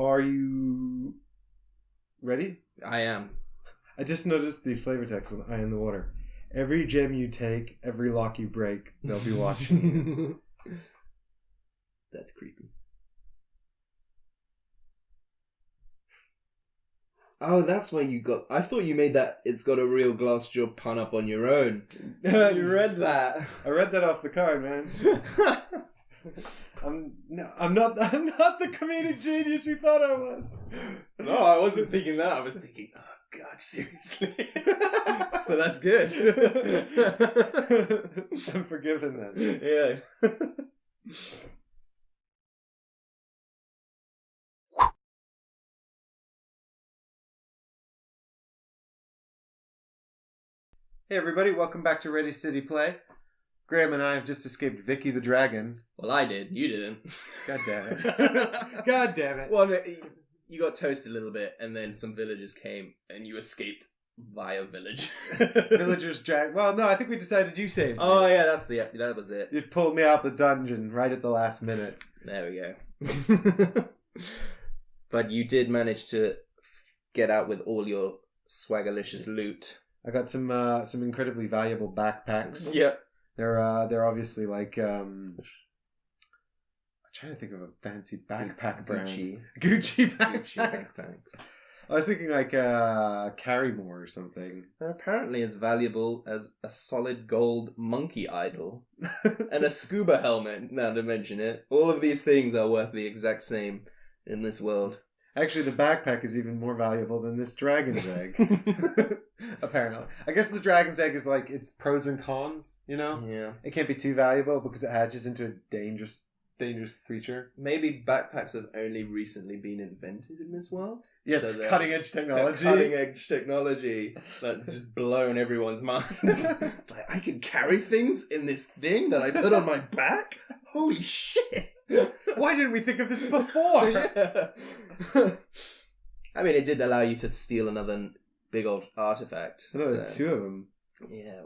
Are you ready? I am. I just noticed the flavor text on Eye in the Water. Every gem you take, every lock you break, they'll be watching you. That's creepy. Oh, that's why you got... I thought you made that It's Got a Real Glass Job pun up on your own. You read that. I read that off the card, man. I'm not the comedic genius you thought I was. No, I wasn't thinking that. I was thinking, oh, God, seriously? So that's good. I'm forgiven then. Yeah. Hey everybody, welcome back to Ready City Play. Graham and I have just escaped Vicky the Dragon. Well, I did. You didn't. God damn it. God damn it. Well, you got toasted a little bit, and then some villagers came, and you escaped via village. Villagers drag. Well, no, I think we decided you saved me. Oh, yeah, that was it. You pulled me out the dungeon right at the last minute. There we go. But you did manage to get out with all your swaggerlicious loot. I got some incredibly valuable backpacks. Yep. They're obviously like I'm trying to think of a fancy backpack brand. Gucci backpacks. I was thinking like Carrymore or something. They're apparently as valuable as a solid gold monkey idol and a scuba helmet. Now to mention it, all of these things are worth the exact same in this world. Actually, the backpack is even more valuable than this dragon's egg. Apparently. I guess the dragon's egg is like its pros and cons, you know? Yeah. It can't be too valuable because it hatches into a dangerous creature. Maybe backpacks have only recently been invented in this world. Yeah, it's cutting-edge technology. Cutting-edge technology that's just blown everyone's minds. It's like, I can carry things in this thing that I put on my back? Holy shit! Why didn't we think of this before? Yeah. I mean, it did allow you to steal another big old artifact. Another two of them. Yeah,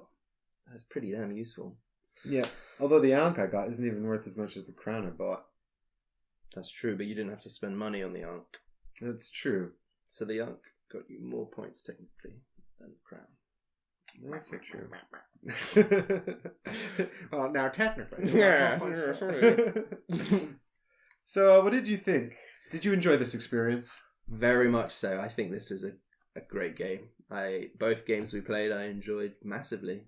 that's pretty damn useful. Yeah, although the ankh I got isn't even worth as much as the crown I bought. That's true, but you didn't have to spend money on the ankh. That's true. So the ankh got you more points technically than the crown. That's so true. Well, now technically. Yeah. So, what did you think? Did you enjoy this experience? Very much so. I think this is a great game. Both games we played, I enjoyed massively.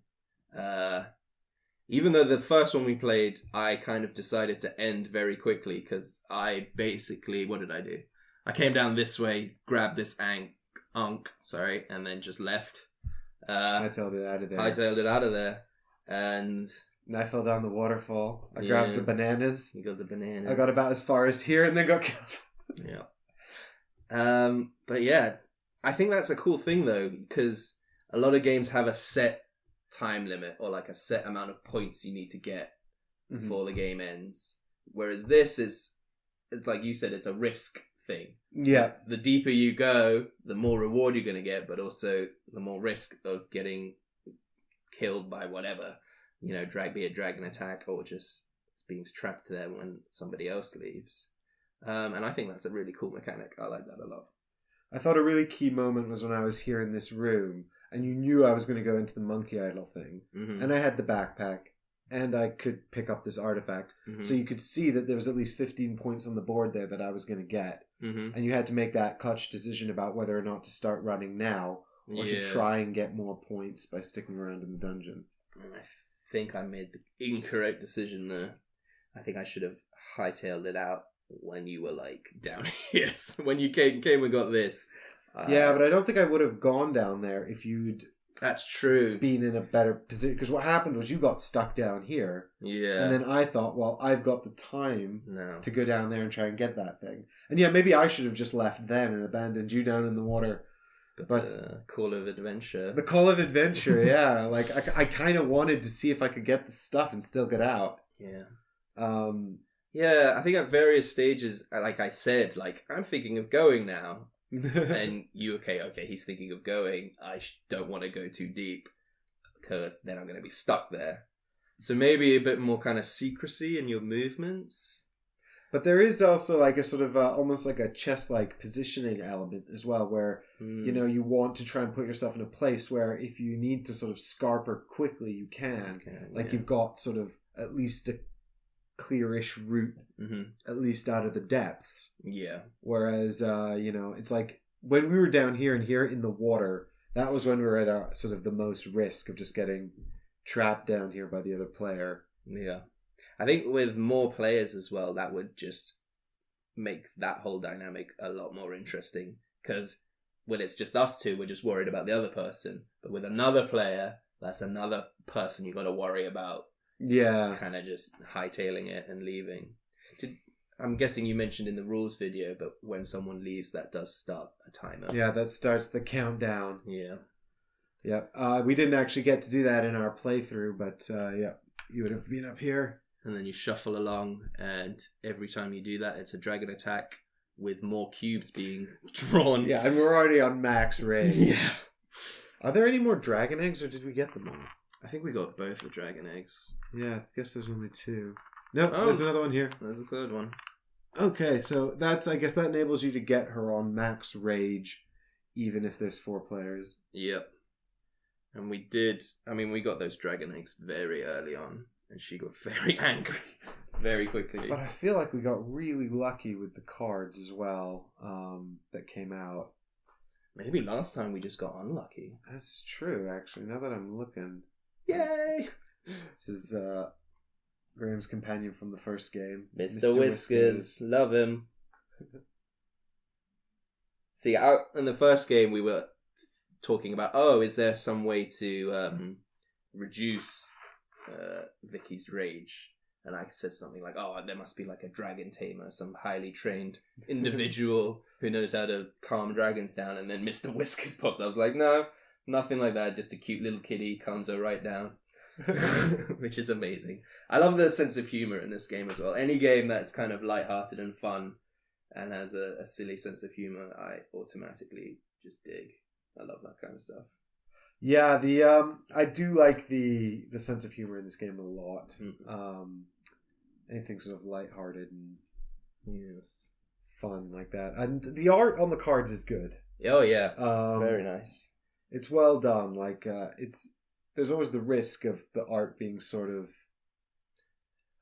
Even though the first one we played, I kind of decided to end very quickly because I basically, what did I do? I came down this way, grabbed this ankh, and then just left. Hightailed it out of there. And I fell down the waterfall. I grabbed the bananas. You got the bananas. I got about as far as here and then got killed. Yeah. But yeah, I think that's a cool thing though, because a lot of games have a set time limit or like a set amount of points you need to get before the game ends. Whereas this is, like you said, it's a risk thing. Yeah. The deeper you go, the more reward you're going to get, but also the more risk of getting killed by whatever, be a dragon attack or just being trapped there when somebody else leaves. And I think that's a really cool mechanic. I like that a lot. I thought a really key moment was when I was here in this room and you knew I was going to go into the monkey idol thing. Mm-hmm. And I had the backpack and I could pick up this artifact. Mm-hmm. So you could see that there was at least 15 points on the board there that I was going to get. Mm-hmm. And you had to make that clutch decision about whether or not to start running now or to try and get more points by sticking around in the dungeon. I think I made the incorrect decision there. I think I should have hightailed it out when you were like down here. So when you came and got this. Yeah, but I don't think I would have gone down there if you'd... That's true. Been in a better position. Because what happened was you got stuck down here. Yeah. And then I thought, well, I've got the time to go down there and try and get that thing. And yeah, maybe I should have just left then and abandoned you down in the water. But the call of adventure. The call of adventure, yeah. Like, I kind of wanted to see if I could get the stuff and still get out. Yeah. Yeah, I think at various stages, like I said, like, I'm thinking of going now. And you, okay, he's thinking of going. I don't want to go too deep because then I'm going to be stuck there. So maybe a bit more kind of secrecy in your movements. But there is also like a sort of almost like a chess-like positioning element as well, where you want to try and put yourself in a place where if you need to sort of scarper quickly, you can. You've got sort of at least a clearish route, at least out of the depths. Yeah. Whereas it's like when we were down here and here in the water, that was when we were at our sort of the most risk of just getting trapped down here by the other player. Yeah. I think with more players as well, that would just make that whole dynamic a lot more interesting. Because when it's just us two, we're just worried about the other person. But with another player, that's another person you got to worry about. Yeah. Kind of just hightailing it and leaving. I'm guessing you mentioned in the rules video, but when someone leaves, that does start a timer. Yeah, that starts the countdown. Yeah. Yep. We didn't actually get to do that in our playthrough, but you would have been up here. And then you shuffle along, and every time you do that, it's a dragon attack with more cubes being drawn. Yeah, and we're already on max rage. Yeah. Are there any more dragon eggs, or did we get them all? I think we got both the dragon eggs. Yeah, I guess there's only 2. No, there's another one here. There's the third one. Okay, so I guess that enables you to get her on max rage, even if there's 4 players. Yep. And we got those dragon eggs very early on, and she got very angry very quickly. But I feel like we got really lucky with the cards as well that came out. Maybe last time we just got unlucky. That's true, actually, now that I'm looking. Yay! This is Graham's companion from the first game. Mr. Whiskers. Love him. See, out in the first game we were talking about, is there some way to reduce Vicky's rage? And I said something like, there must be like a dragon tamer, some highly trained individual who knows how to calm dragons down. And then Mr. Whiskers pops. I was like, no, nothing like that. Just a cute little kitty calms her right down. Which is amazing. I love the sense of humor in this game as well. Any game that's kind of lighthearted and fun and has a silly sense of humor, I automatically just dig. I love that kind of stuff. Yeah, I do like the sense of humor in this game a lot. Anything sort of lighthearted and fun like that, and the art on the cards is good. Oh yeah, very nice. It's well done. Like there's always the risk of the art being sort of.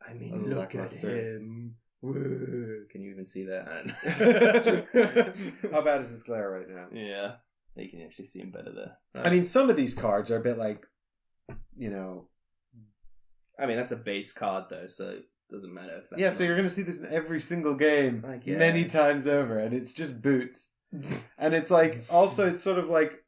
I mean, look at him. Woo. Can you even see that? How bad is this glare right now? Yeah. You can actually see him better there. I mean, some of these cards are a bit like, I mean, that's a base card, though, so it doesn't matter if that's... Yeah, so you're going to see this in every single game many times over, and it's just boots. And it's like, also, it's sort of like,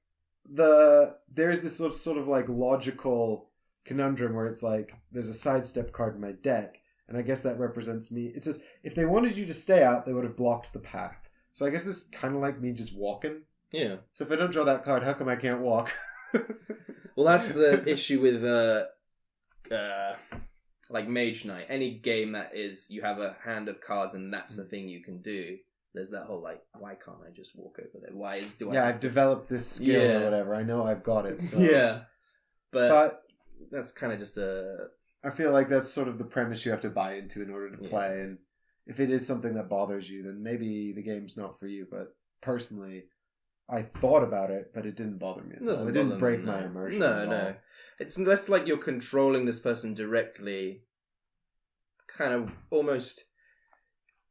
there's this sort of like logical conundrum where it's like, there's a sidestep card in my deck, and I guess that represents me. It says, if they wanted you to stay out, they would have blocked the path. So I guess this is kind of like me just walking. Yeah. So if I don't draw that card, how come I can't walk? Well, that's the issue with like Mage Knight. Any game that is you have a hand of cards and that's the thing you can do. There's that whole like, why can't I just walk over there? I've developed this skill or whatever. I know I've got it. So. Yeah, but that's kind of just I feel like that's sort of the premise you have to buy into in order to play. And if it is something that bothers you, then maybe the game's not for you. But personally, I thought about it, but it didn't bother me. It didn't break my immersion. No. It's less like you're controlling this person directly. Kind of almost...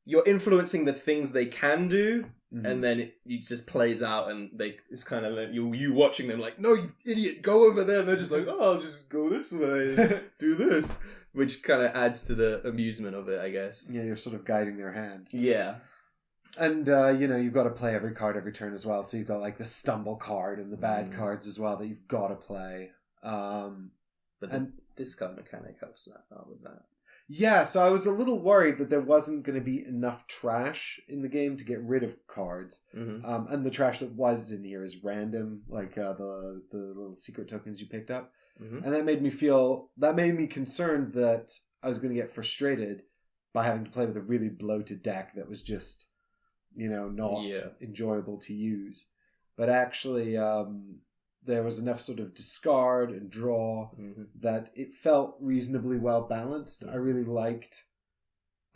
You're influencing the things they can do, and then it just plays out, and it's kind of like you watching them like, no, you idiot, go over there. And they're just like, I'll just go this way and do this. Which kind of adds to the amusement of it, I guess. Yeah, you're sort of guiding their hand. Yeah. And, you've got to play every card every turn as well. So you've got, like, the stumble card and the bad cards as well that you've got to play. But the discard mechanic helps out with that. Yeah, so I was a little worried that there wasn't going to be enough trash in the game to get rid of cards. And the trash that was in here is random, like the little secret tokens you picked up. And that made me concerned that I was going to get frustrated by having to play with a really bloated deck that was just... not enjoyable to use. But actually, there was enough sort of discard and draw that it felt reasonably well balanced. I really liked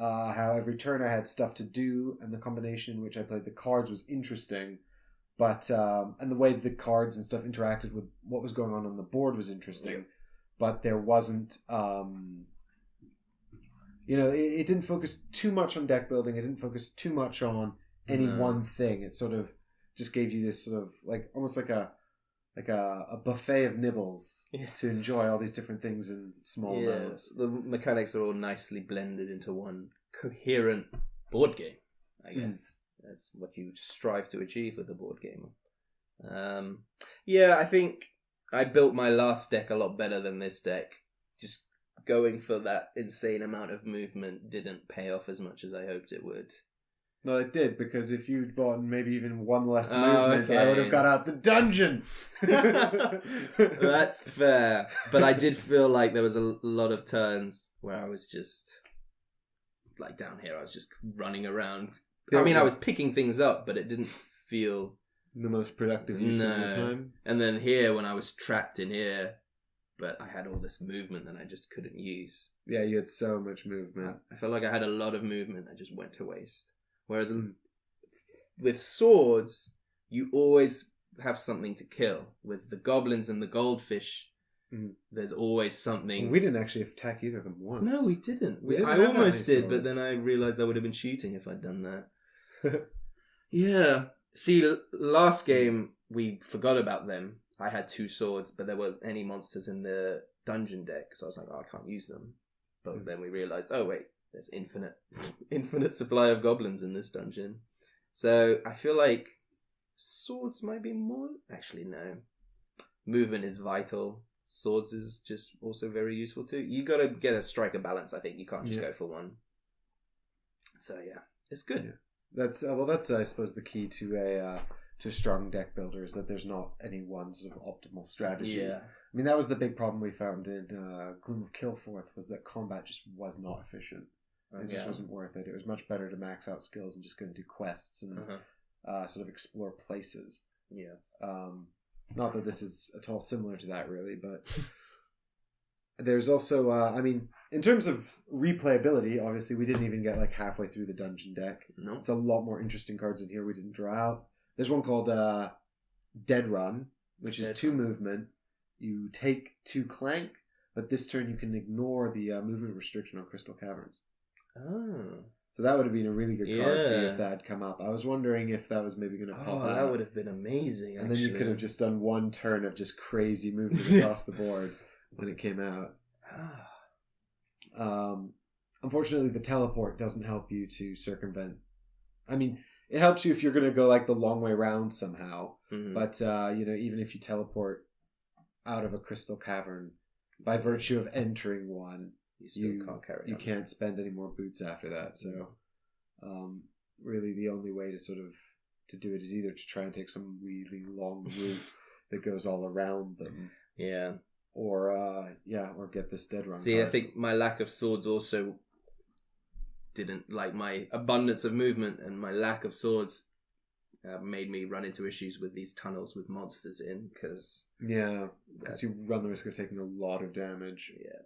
how every turn I had stuff to do, and the combination in which I played the cards was interesting. But and the way the cards and stuff interacted with what was going on the board was interesting. Yeah. But there wasn't, it didn't focus too much on deck building. It didn't focus too much on any one thing. It sort of just gave you this sort of almost like a buffet of nibbles to enjoy all these different things in small amounts. The mechanics are all nicely blended into one coherent board game, I guess. That's what you strive to achieve with a board game. I think I built my last deck a lot better than this deck. Just going for that insane amount of movement didn't pay off as much as I hoped it would. No, it did, because if you'd bought maybe even one less movement, I would have got out the dungeon. That's fair. But I did feel like there was a lot of turns where I was just, down here, I was just running around. I was picking things up, but it didn't feel the most productive use of your time. And then here, when I was trapped in here, but I had all this movement that I just couldn't use. Yeah, you had so much movement. I felt like I had a lot of movement that just went to waste. Whereas with swords, you always have something to kill. With the goblins and the goldfish, there's always something. We didn't actually attack either of them once. No, we didn't. I almost did, but then I realized I would have been cheating if I'd done that. Yeah. See, last game, we forgot about them. I had 2 swords, but there was any monsters in the dungeon deck, so I was like, I can't use them. But then we realized, oh wait, there's infinite supply of goblins in this dungeon. So I feel like swords might be more... Actually, no. Movement is vital. Swords is just also very useful too. You got to get a striker balance, I think. You can't just go for one. So yeah, it's good. Yeah. That's I suppose the key to a strong deck builder is that there's not any one sort of optimal strategy. Yeah. I mean, that was the big problem we found in Gloom of Kilforth, was that combat just was not efficient. It just wasn't worth it. It was much better to max out skills and just go and do quests and sort of explore places. Yes. Not that this is at all similar to that, really, but there's also, in terms of replayability, obviously we didn't even get halfway through the dungeon deck. No. It's a lot more interesting cards in here we didn't draw out. There's one called Dead Run, which is 2 movement. You take 2 Clank, but this turn you can ignore the movement restriction on Crystal Caverns. Oh. So that would have been a really good card for you if that had come up. I was wondering if that was maybe going to pop out. Oh, that would have been amazing, and then you could have just done 1 turn of just crazy movement across the board when it came out. Unfortunately, the teleport doesn't help you to circumvent. I mean, it helps you if you're going to go the long way round somehow. Mm-hmm. But, even if you teleport out of a crystal cavern, by virtue of entering one, you can't carry you can't spend any more boots after that. So, really the only way to sort of to do it is either to try and take some really long route that goes all around them. Yeah. Or get this Dead Run See, card. I think my lack of swords also didn't, my abundance of movement and my lack of swords made me run into issues with these tunnels with monsters in, because... Yeah, because you run the risk of taking a lot of damage. Yeah,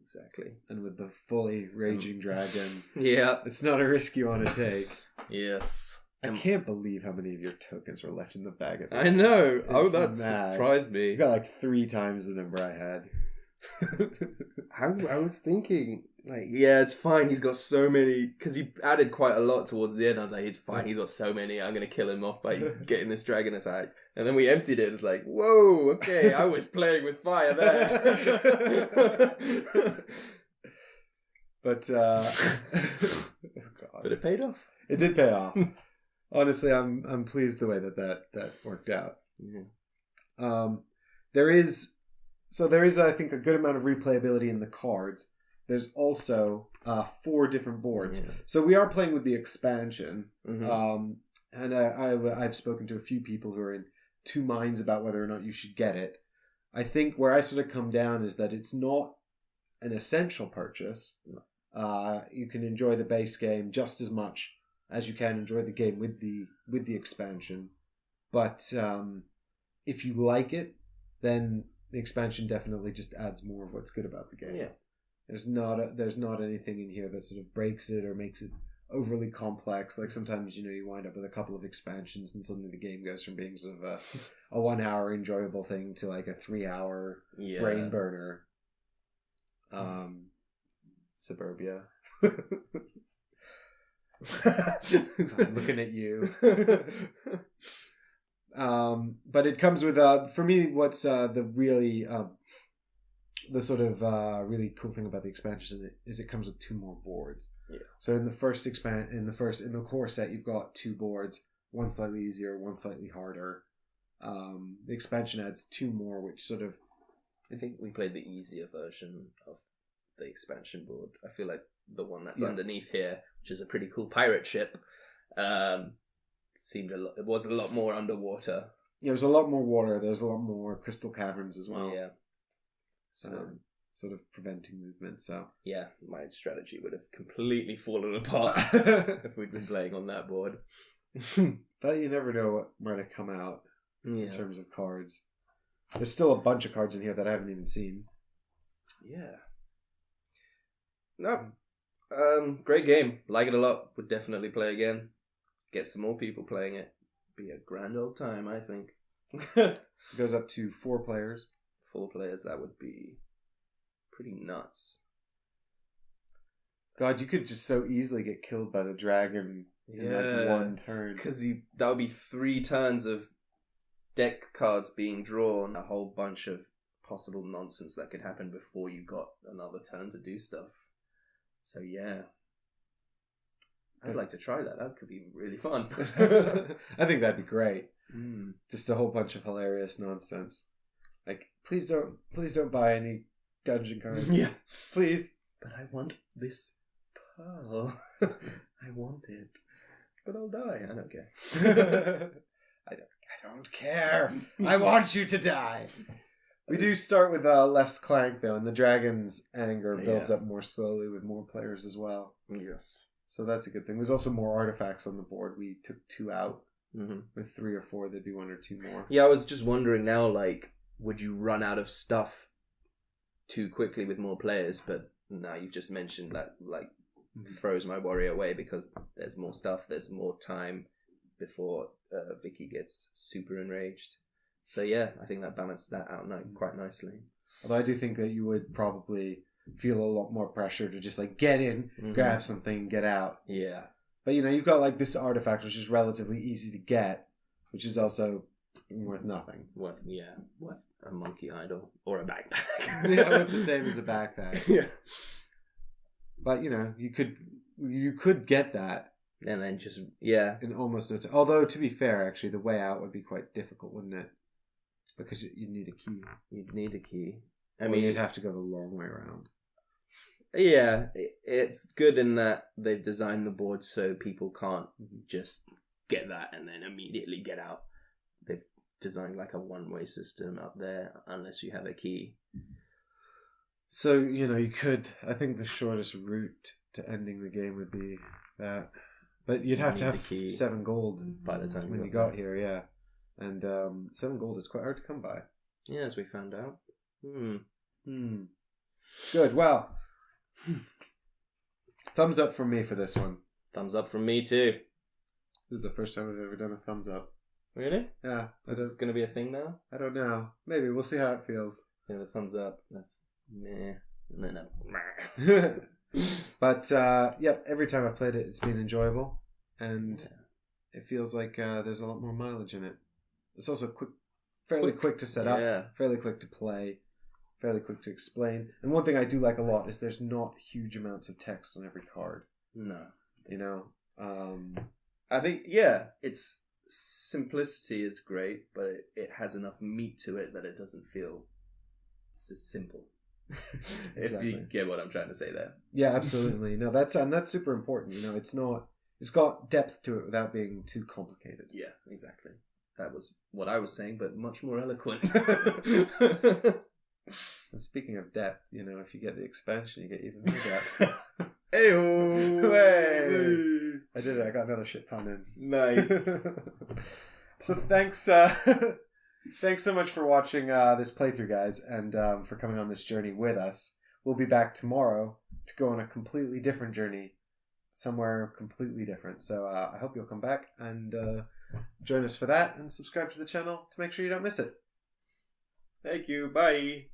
exactly. And with the fully raging dragon, it's not a risk you want to take. Yes. I can't believe how many of your tokens were left in the bag at I know. That surprised me. You got 3 times the number I had. I was thinking, it's fine. He's got so many, because he added quite a lot towards the end. I was like, it's fine. He's got so many. I'm going to kill him off by getting this dragon attack. And then we emptied it. It was like, whoa, okay. I was playing with fire there. But, But it paid off. It did pay off. Honestly, I'm pleased the way that worked out. Mm-hmm. There is, I think, a good amount of replayability in the cards. There's also 4 different boards. Yeah. So we are playing with the expansion. Mm-hmm. And I've spoken to a few people who are in 2 minds about whether or not you should get it. I think where I sort of come down is that it's not an essential purchase. You can enjoy the base game just as much as you can enjoy the game with the expansion. But if you like it, then the expansion definitely just adds more of what's good about the game. Yeah. There's not anything in here that sort of breaks it or makes it overly complex. Like sometimes, you wind up with a couple of expansions and suddenly the game goes from being sort of a 1 hour enjoyable thing to like a 3 hour brain burner. Suburbia. I'm looking at you. But it comes with for me what's the really the sort of really cool thing about the expansion is it comes with 2 more boards. Yeah. So in the first in the core set you've got 2 boards, one slightly easier, one slightly harder. The expansion adds 2 more, which sort of, I think we played the easier version of the expansion board. I feel like the one that's underneath here, which is a pretty cool pirate ship, it was a lot more underwater. Yeah, there's a lot more water. There's a lot more crystal caverns as well. Yeah. So, sort of preventing movement. So yeah, my strategy would have completely fallen apart if we'd been playing on that board. But you never know what might have come out in terms of cards. There's still a bunch of cards in here that I haven't even seen. Yeah. No. Great game. Like it a lot. Would definitely play again. Get some more people playing it. Be a grand old time, I think. It goes up to 4 players. 4 players, that would be pretty nuts. God, you could just so easily get killed by the dragon in like 1 turn. Because that would be 3 turns of deck cards being drawn, a whole bunch of possible nonsense that could happen before you got another turn to do stuff. So yeah, I'd like to try that. That could be really fun. I think that'd be great. Just a whole bunch of hilarious nonsense. Like, please don't buy any dungeon cards. Yeah, please. But I want this pearl. I want it, but I'll die. I don't care. I don't care. I want you to die. We do start with less Clank, though, and the dragon's anger builds up more slowly with more players as well. Yes. So that's a good thing. There's also more artifacts on the board. We took 2 out. With 3 or 4, there'd be 1 or 2 more. Yeah, I was just wondering now, like, would you run out of stuff too quickly with more players? But now you've just mentioned that, like, throws my worry away because there's more stuff, there's more time before Vicky gets super enraged. So yeah, I think that balanced that out quite nicely. Although I do think that you would probably feel a lot more pressure to just like get in, grab something, get out. Yeah. But you've got like this artifact which is relatively easy to get, which is also worth nothing. Worth a monkey idol or a backpack. Yeah, worth the same as a backpack. Yeah. But you could get that. And then just in almost no time. Although to be fair, actually, the way out would be quite difficult, wouldn't it? Because you'd need a key. You'd need a key. I mean, you'd have to go the long way around. Yeah, it's good in that they've designed the board so people can't just get that and then immediately get out. They've designed like a one-way system up there unless you have a key. So, you could... I think the shortest route to ending the game would be that. But you'd have to have 7 gold by the time when you got here, yeah. And 7 gold is quite hard to come by. Yeah, as we found out. Good, well. Thumbs up from me for this one. Thumbs up from me too. This is the first time I've ever done a thumbs up. Really? Yeah. This is going to be a thing now? I don't know. Maybe. We'll see how it feels. Yeah, the thumbs up. Meh. And then a meh. But, every time I've played it, it's been enjoyable. And it feels like there's a lot more mileage in it. It's also fairly quick to set up, fairly quick to play, fairly quick to explain. And one thing I do like a lot is there's not huge amounts of text on every card. No. I think, its simplicity is great, but it has enough meat to it that it doesn't feel simple. Exactly. If you get what I'm trying to say there. Yeah, absolutely. No, that's super important. It's got depth to it without being too complicated. Yeah, exactly. That was what I was saying, but much more eloquent. And speaking of depth, if you get the expansion, you get even more depth. Hey-o! Hey! I did it. I got another shit pun in. Nice. So thanks so much for watching this playthrough, guys, and for coming on this journey with us. we'll be back tomorrow to go on a completely different journey, somewhere completely different. So I hope you'll come back and join us for that, and subscribe to the channel to make sure you don't miss it. Thank you. Bye.